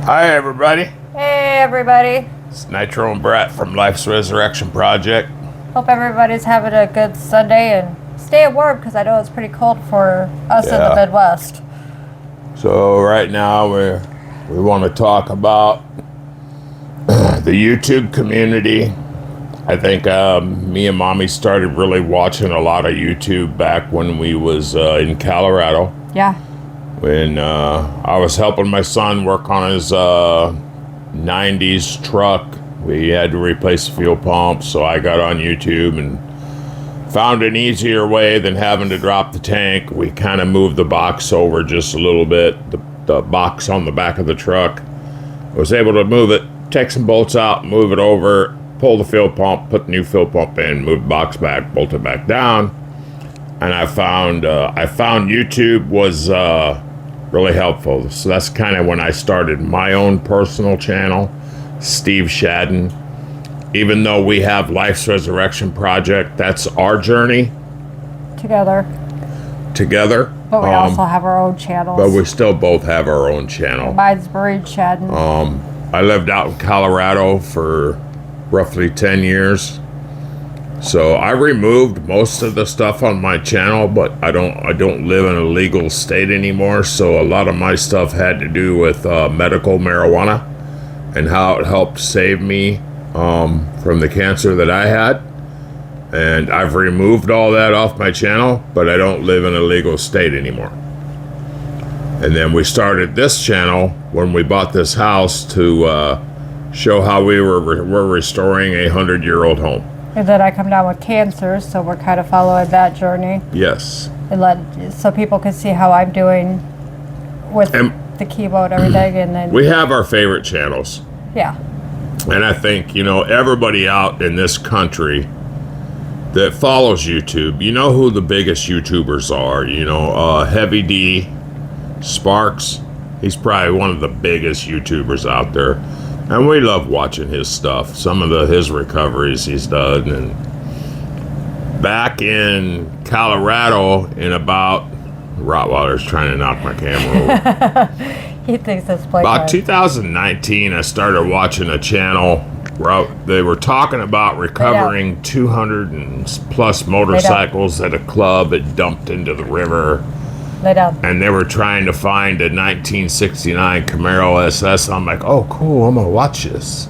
Hi, everybody. Hey, everybody. It's Nitro and Brett from Life's Resurrection Project. Hope everybody's having a good Sunday and stay warm because I know it's pretty cold for us in the Midwest. So right now we want to talk about the YouTube community. I think me and Mommy started really watching a lot of YouTube back when we was in Colorado. Yeah. When I was helping my son work on his 90s truck. We had to replace the fuel pump, so I got on YouTube and found an easier way than having to drop the tank. We kind of moved the box over just a little bit, the box on the back of the truck. I was able to move it, take some bolts out, move it over, pull the fuel pump, put the new fuel pump in, move the box back, bolt it back down. And I found YouTube was really helpful. So that's kind of when I started my own personal channel, Steve Shadden. Even though we have Life's Resurrection Project, that's our journey. Together. But we also have our own channels. But we still both have our own channel. Mine's Marine Shadden. I lived out in Colorado for roughly 10 years. So I removed most of the stuff on my channel, but I don't live in a legal state anymore. So a lot of my stuff had to do with medical marijuana and how it helped save me from the cancer that I had. And I've removed all that off my channel, but I don't live in a legal state anymore. And then we started this channel when we bought this house to show how we were restoring a 100-year-old home. And then I come down with cancer, so we're kind of following that journey. Yes. And so people can see how I'm doing with the chemo and everything. And then we have our favorite channels. Yeah. And I think, everybody out in this country that follows YouTube, you know who the biggest YouTubers are. Heavy D, Sparks. He's probably one of the biggest YouTubers out there. And we love watching his stuff. Some of his recoveries he's done. And back in Colorado, Rottweiler's trying to knock my camera over. He thinks that's playing. About 2019, I started watching a channel where they were talking about recovering 200 and plus motorcycles that a club had dumped into the river. Lay down. And they were trying to find a 1969 Camaro SS. I'm like, oh, cool, I'm going to watch this.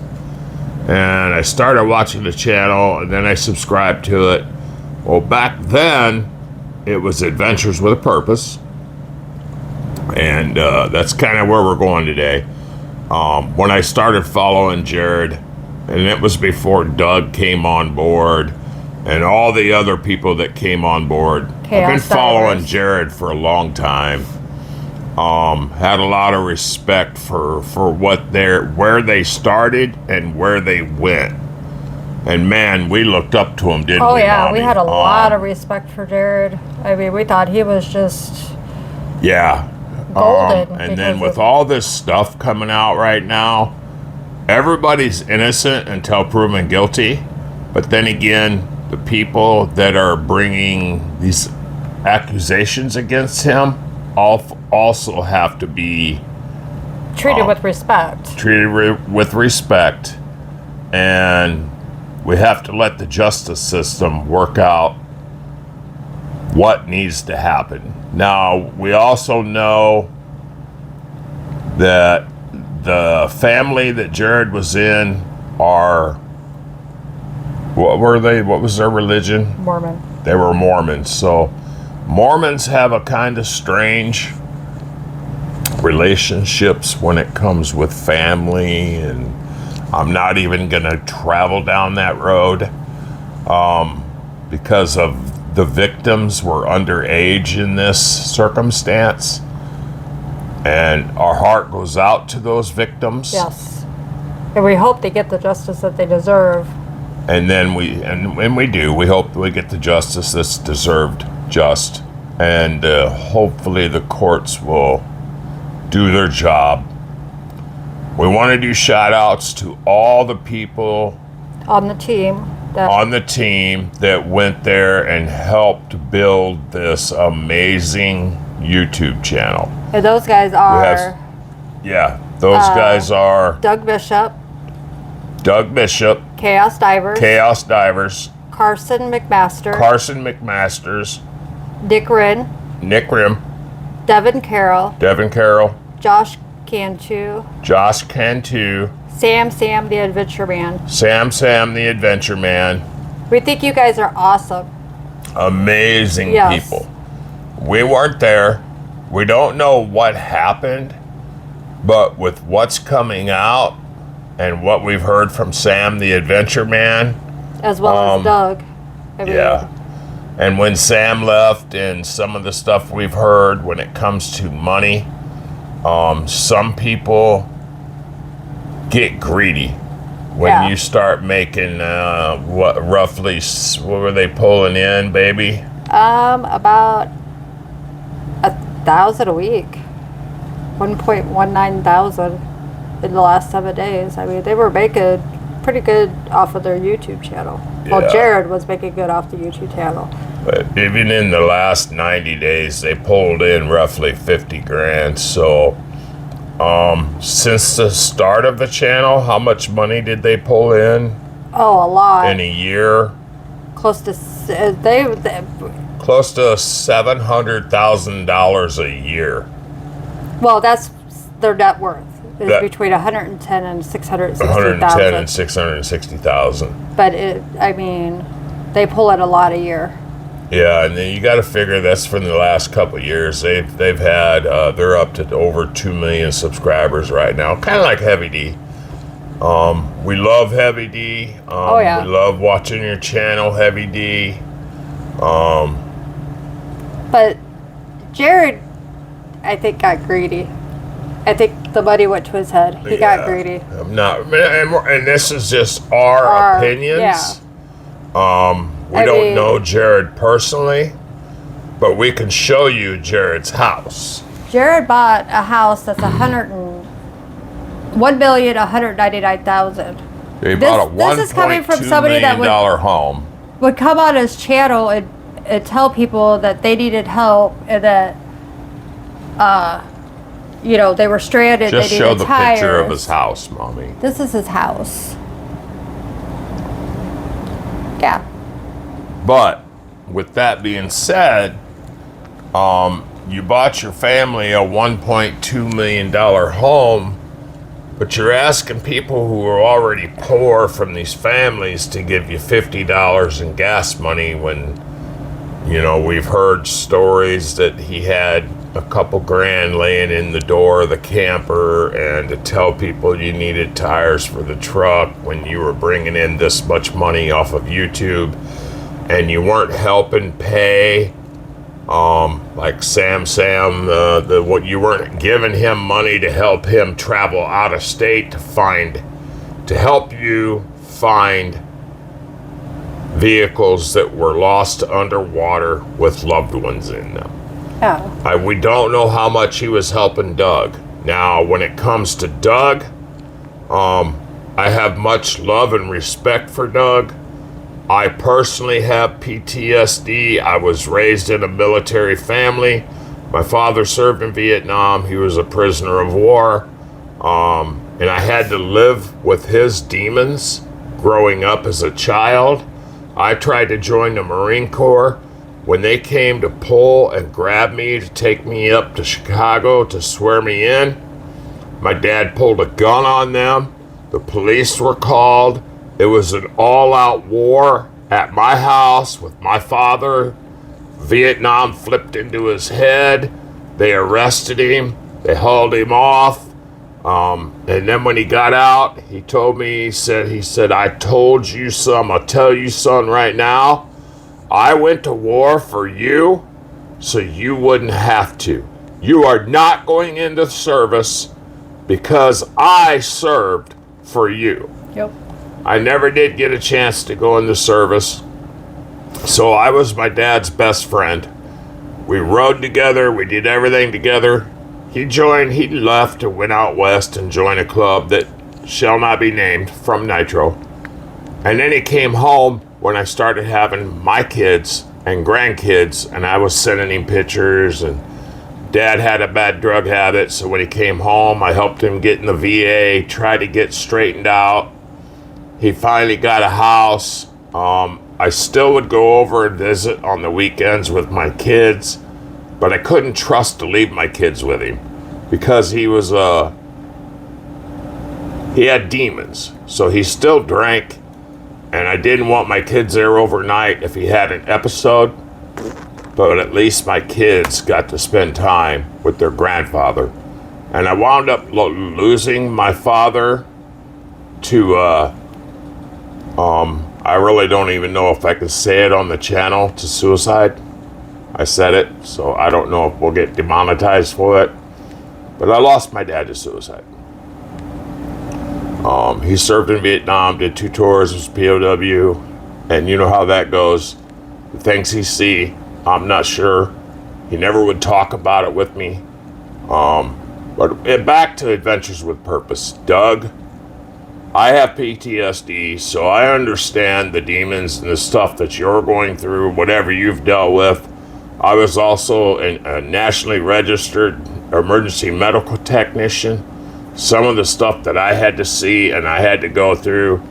And I started watching the channel, and then I subscribed to it. Well, back then, it was Adventures with a Purpose. And that's kind of where we're going today. When I started following Jared, and it was before Doug came on board, and all the other people that came on board. I've been following Jared for a long time. Had a lot of respect for where they started and where they went. And man, we looked up to him, didn't we? Oh yeah, Mommy? We had a lot of respect for Jared. I mean, we thought he was just golden. And then with all this stuff coming out right now, everybody's innocent until proven guilty. But then again, the people that are bringing these accusations against him also have to be treated with respect. And we have to let the justice system work out what needs to happen. Now, we also know that the family that Jared was in are... What were they? What was their religion? Mormon. They were Mormons. So Mormons have a kind of strange relationships when it comes with family, and I'm not even going to travel down that road because of the victims were underage in this circumstance. And our heart goes out to those victims. Yes. And we hope they get the justice that they deserve. And then we do. We hope we get the justice that's deserved, just. And hopefully the courts will do their job. We want to do shout outs to all the people on the team that went there and helped build this amazing YouTube channel. And those guys are... Those guys are Doug Bishop, Chaos Divers, Carson McMasters, Nick Rim, Devin Carroll, Josh Cantu, Sam the Adventure Man. We think you guys are awesome. Amazing people. We weren't there. We don't know what happened, but with what's coming out and what we've heard from Sam the Adventure Man, as well as Doug. And when Sam left and some of the stuff we've heard when it comes to money, some people get greedy when you start making what were they pulling in, baby? About 1,000 a week, 1.19 thousand in the last 7 days. I mean, they were making pretty good off of their YouTube channel. Well, Jared was making good off the YouTube channel. But even in the last 90 days, they pulled in roughly 50 grand. So, since the start of the channel, how much money did they pull in? Oh, a lot. In a year? Close to close to $700,000 a year. Well, that's their net worth. It's between 110 and 660,000. 110 and 660,000. But they pull in a lot a year. Yeah, and then you got to figure that's from the last couple of years. They've had they're up to over 2 million subscribers right now. Kind of like Heavy D. We love Heavy D. We love watching your channel, Heavy D. But Jared, I think, got greedy. I think the money went to his head. He got greedy. And this is just our opinions. We don't know Jared personally, but we can show you Jared's house. Jared bought a house that's $1,199,000. He bought a $1.2 million home. Would come on his channel and tell people that they needed help and that they were stranded. Just they show needed the tires. picture of his house, Mommy. This is his house. Yeah. But with that being said, you bought your family a $1.2 million home, but you're asking people who are already poor from these families to give you $50 in gas money when, we've heard stories that he had a couple grand laying in the door of the camper, and to tell people you needed tires for the truck when you were bringing in this much money off of YouTube, and you weren't helping pay, like what you weren't giving him money to help him travel out of state to help you find vehicles that were lost underwater with loved ones in them. Oh. We don't know how much he was helping Doug. Now, when it comes to Doug, I have much love and respect for Doug. I personally have PTSD. I was raised in a military family. My father served in Vietnam. He was a prisoner of war. And I had to live with his demons growing up as a child. I tried to join the Marine Corps. When they came to pull and grab me to take me up to Chicago to swear me in, my dad pulled a gun on them. The police were called. It was an all-out war at my house with my father. Vietnam flipped into his head. They arrested him. They hauled him off. And then when he got out, he told me, he said, I told you, son, I'll tell you, son, right now, I went to war for you so you wouldn't have to. You are not going into service because I served for you. Yep. I never did get a chance to go into service. So I was my dad's best friend. We rode together. We did everything together. He left and went out west and joined a club that shall not be named from Nitro. And then he came home when I started having my kids and grandkids, and I was sending him pictures and Dad had a bad drug habit, so when he came home, I helped him get in the VA, tried to get straightened out. He finally got a house. I still would go over and visit on the weekends with my kids, but I couldn't trust to leave my kids with him because he had demons. So he still drank, and I didn't want my kids there overnight if he had an episode, but at least my kids got to spend time with their grandfather. And I wound up losing my father to, I really don't even know if I can say it on the channel, to suicide. I said it, so I don't know if we'll get demonetized for it. But I lost my dad to suicide. He served in Vietnam, did 2 tours, was POW, and you know how that goes. The things he see, I'm not sure. He never would talk about it with me. But back to Adventures with Purpose. Doug, I have PTSD, so I understand the demons and the stuff that you're going through, whatever you've dealt with. I was also a nationally registered emergency medical technician. Some of the stuff that I had to see and I had to go through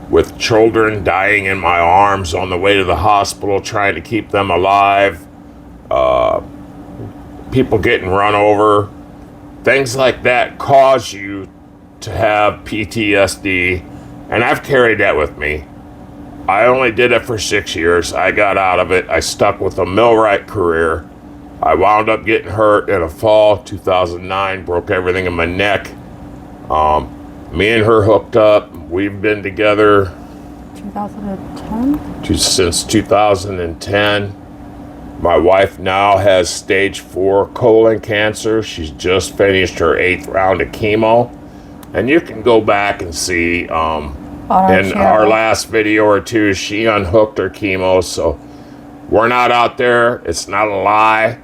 with children dying in my arms on the way to the hospital, trying to keep them alive, people getting run over, things like that cause you to have PTSD, and I've carried that with me. I only did it for 6 years. I got out of it. I stuck with a millwright career. I wound up getting hurt in a fall, 2009, broke everything in my neck. Me and her hooked up. We've been together 2010? Since 2010. My wife now has stage 4 colon cancer. She's just finished her 8th round of chemo. And you can go back and see in our last video or two, she unhooked her chemo. So we're not out there. It's not a lie.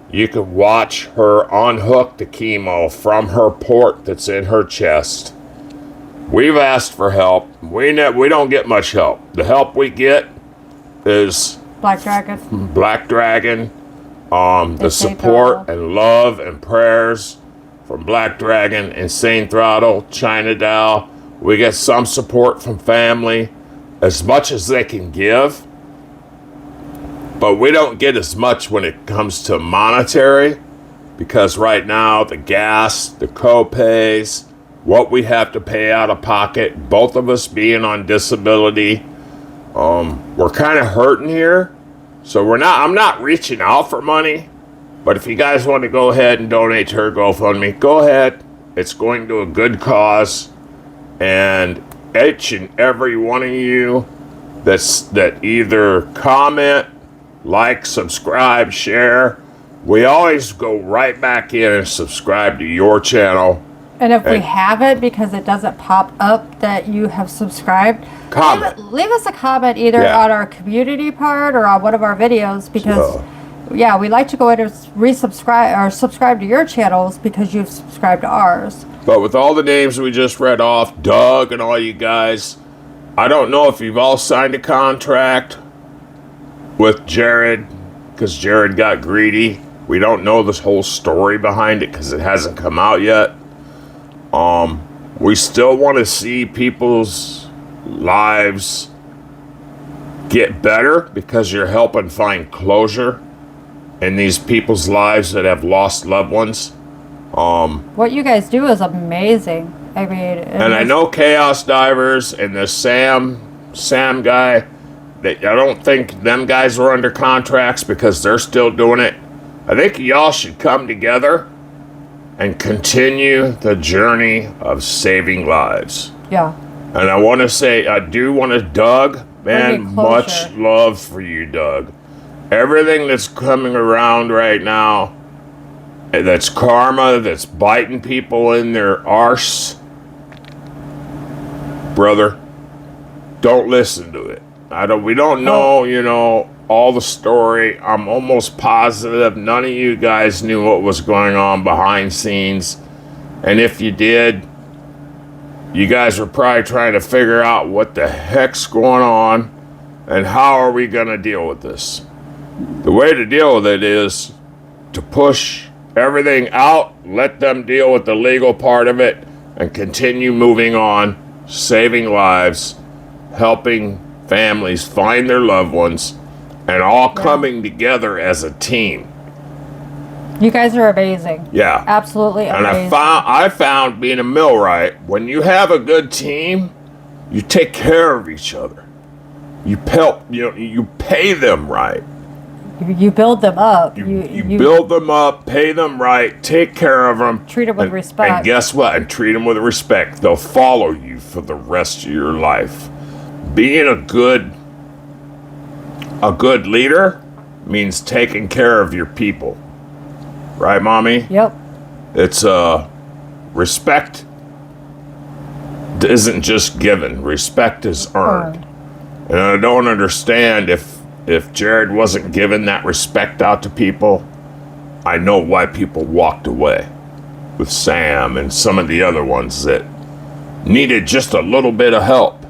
You can watch her unhook the chemo from her port that's in her chest. We've asked for help. We don't get much help. The help we get is Black Dragon. The support and love and prayers from Black Dragon, Insane Throttle, China Dow. We get some support from family, as much as they can give. But we don't get as much when it comes to monetary, because right now the gas, the co-pays, what we have to pay out of pocket, both of us being on disability, we're kind of hurting here. So I'm not reaching out for money. But if you guys want to go ahead and donate to her GoFundMe, go ahead. It's going to a good cause. And each and every one of you that either comment, like, subscribe, share, we always go right back in and subscribe to your channel. And if we haven't, because it doesn't pop up that you have subscribed, leave us a comment either on our community part or on one of our videos, because we like to go in and resubscribe or subscribe to your channels because you've subscribed to ours. But with all the names we just read off, Doug and all you guys, I don't know if you've all signed a contract with Jared, because Jared got greedy. We don't know this whole story behind it because it hasn't come out yet. We still want to see people's lives get better, because you're helping find closure in these people's lives that have lost loved ones. What you guys do is amazing. I mean, and I know Chaos Divers and the Sam guy, that I don't think them guys were under contracts because they're still doing it. I think y'all should come together and continue the journey of saving lives. Yeah. And I want to say, I do want to, Doug, man, much love for you, Doug. Everything that's coming around right now, that's karma, that's biting people in their arse, brother, don't listen to it. We don't know, all the story. I'm almost positive none of you guys knew what was going on behind scenes. And if you did, you guys were probably trying to figure out what the heck's going on and how are we going to deal with this. The way to deal with it is to push everything out, let them deal with the legal part of it, and continue moving on, saving lives, helping families find their loved ones, and all coming together as a team. You guys are amazing. Yeah. Absolutely amazing. And I found being a millwright, when you have a good team, you take care of each other. You pay them right. You build them up. You build them up, pay them right, take care of them. Treat them with respect. And guess what? And treat them with respect. They'll follow you for the rest of your life. Being a good leader means taking care of your people. Right, Mommy? Yep. It's respect isn't just given. Respect is earned. And I don't understand if Jared wasn't giving that respect out to people, I know why people walked away with Sam and some of the other ones that needed just a little bit of help.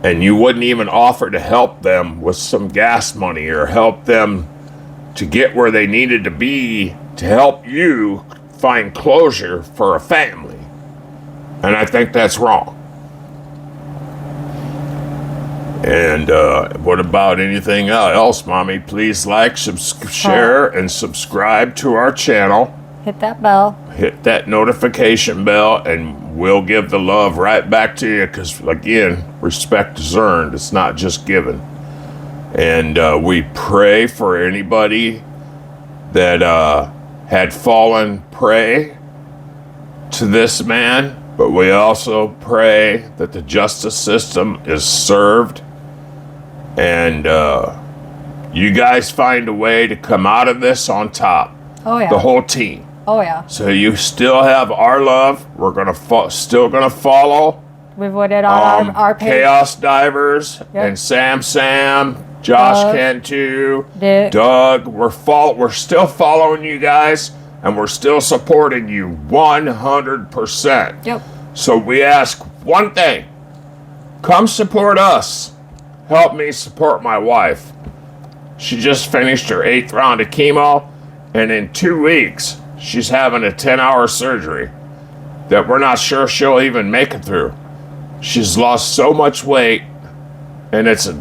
And you wouldn't even offer to help them with some gas money or help them to get where they needed to be to help you find closure for a family. And I think that's wrong. And what about anything else, Mommy? Please like, share, and subscribe to our channel. Hit that bell. Hit that notification bell, and we'll give the love right back to you because, again, respect is earned. It's not just given. And we pray for anybody that had fallen prey to this man, but we also pray that the justice system is served and you guys find a way to come out of this on top. Oh, yeah. The whole team. Oh, yeah. So you still have our love. We're still gonna follow. We've put it on our page. Chaos Divers and Sam, Josh Cantu, Doug. We're still following you guys, and we're still supporting you 100%. Yep. So we ask one thing: come support us. Help me support my wife. She just finished her 8th round of chemo, and in 2 weeks she's having a 10-hour surgery that we're not sure she'll even make it through. She's lost so much weight, and it's a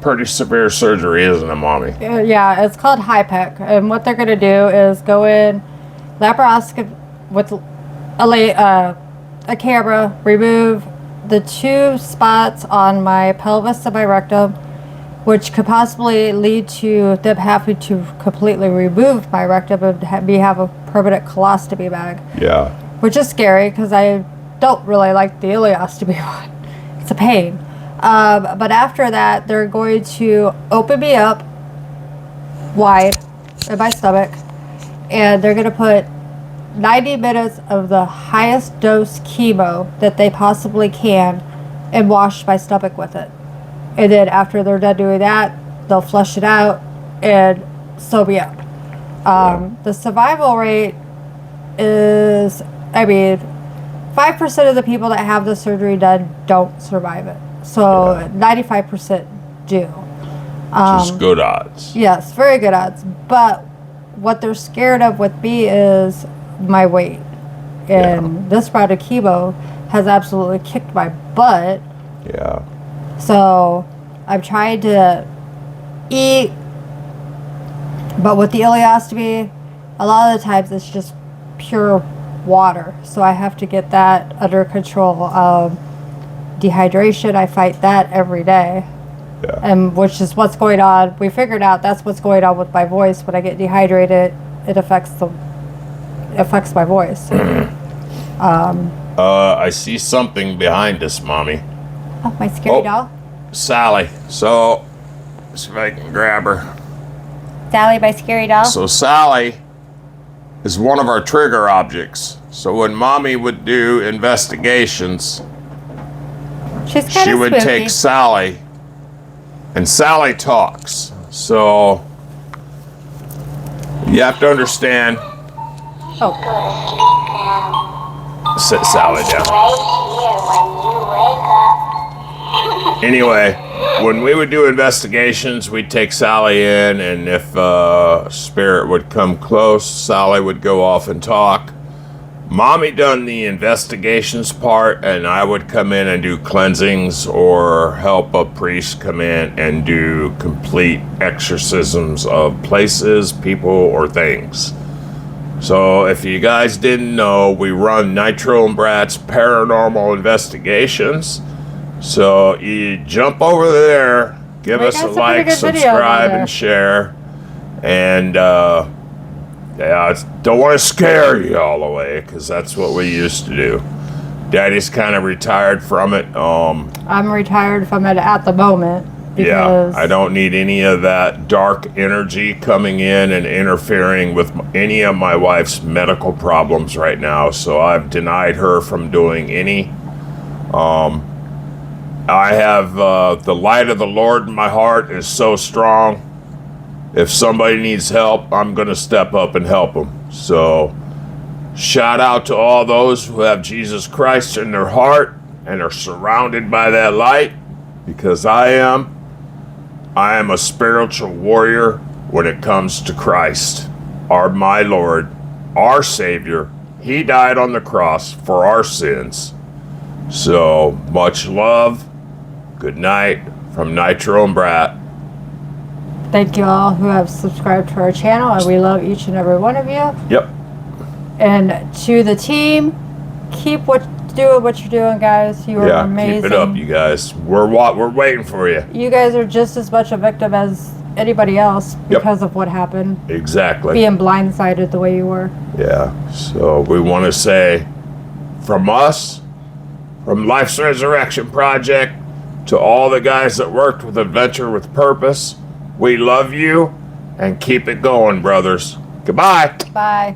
pretty severe surgery, isn't it, Mommy? Yeah, it's called HIPEC, and what they're going to do is go in, laparoscopy with a camera, remove the 2 spots on my pelvis and my rectum, which could possibly lead to them having to completely remove my rectum and have a permanent colostomy bag. Yeah. Which is scary because I don't really like the ileostomy one. It's a pain. But after that, they're going to open me up wide in my stomach, and they're going to put 90 minutes of the highest dose chemo that they possibly can and wash my stomach with it. And then after they're done doing that, they'll flush it out and sew me up. The survival rate is, 5% of the people that have the surgery done don't survive it. So 95% do. Just good odds. Yes, very good odds. But what they're scared of with me is my weight. And this round of chemo has absolutely kicked my butt. Yeah. So I'm trying to eat, but with the ileostomy, a lot of the times it's just pure water. So I have to get that under control. Dehydration, I fight that every day. Yeah. And which is what's going on. We figured out that's what's going on with my voice. When I get dehydrated, it affects my voice. I see something behind us, Mommy. Oh, my scary doll. Sally. So, see if I can grab her. Sally, my scary doll. So Sally is one of our trigger objects. So when Mommy would do investigations, she would take Sally, and Sally talks. So you have to understand. Oh. Sit Sally down. Anyway, when we would do investigations, we'd take Sally in, and if spirit would come close, Sally would go off and talk. Mommy done the investigations part, and I would come in and do cleansings or help a priest come in and do complete exorcisms of places, people, or things. So if you guys didn't know, we run Nitro and Brat's Paranormal Investigations. So you jump over there, give us a like, subscribe, and share. And yeah, don't want to scare you all away, because that's what we used to do. Daddy's kind of retired from it. I'm retired from it at the moment. Yeah, I don't need any of that dark energy coming in and interfering with any of my wife's medical problems right now. So I've denied her from doing any. I have the light of the Lord in my heart is so strong. If somebody needs help, I'm going to step up and help them. So shout out to all those who have Jesus Christ in their heart and are surrounded by that light, because I am a spiritual warrior when it comes to Christ, my Lord, our Savior. He died on the cross for our sins. So much love. Good night from Nitro and Brat. Thank you all who have subscribed to our channel, and we love each and every one of you. Yep. And to the team, keep doing what you're doing, guys. You are amazing. Keep it up, you guys. We're waiting for you. You guys are just as much a victim as anybody else because of what happened. Exactly. Being blindsided the way you were. Yeah. So we want to say, from us, from Life's Resurrection Project, to all the guys that worked with Adventure with Purpose, we love you, and keep it going, brothers. Goodbye. Bye.